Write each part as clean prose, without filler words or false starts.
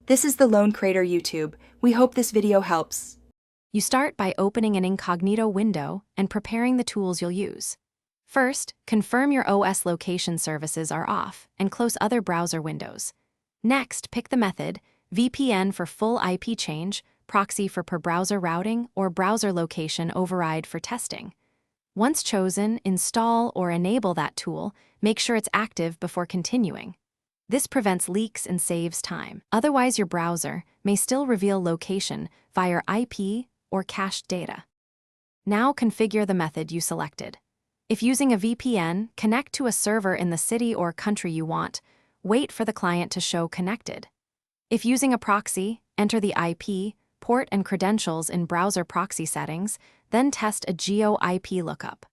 This is the Lone Crater YouTube. We hope this video helps. You start by opening an Incognito window and preparing the tools you'll use. First, confirm your OS location services are off and close other browser windows. Next, pick the method, VPN for full IP change, proxy for per-browser routing, or browser location override for testing. Once chosen, install or enable that tool, make sure it's active before continuing. This prevents leaks and saves time. Otherwise, your browser may still reveal location via IP or cached data. Now configure the method you selected. If using a VPN, connect to a server in the city or country you want. Wait for the client to show connected. If using a proxy, enter the IP, port, and credentials in browser proxy settings, then test a geo IP lookup.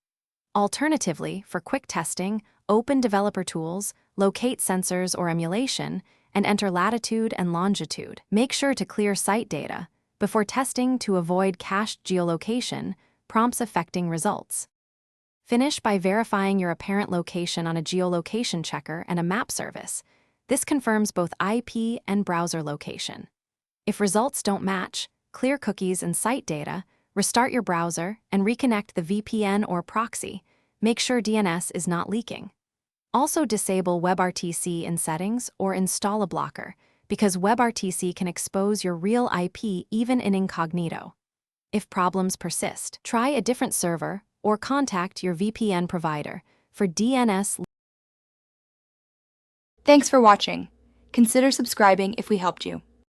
Alternatively, for quick testing, open developer tools, locate sensors or emulation, and enter latitude and longitude. Make sure to clear site data before testing to avoid cached geolocation prompts affecting results. Finish by verifying your apparent location on a geolocation checker and a map service. This confirms both IP and browser location. If results don't match, clear cookies and site data, restart your browser, and reconnect the VPN or proxy. Make sure DNS is not leaking. Also disable WebRTC in settings or install a blocker, because WebRTC can expose your real IP even in Incognito. If problems persist, try a different server or contact your VPN provider for DNS. Thanks for watching. Consider subscribing if we helped you.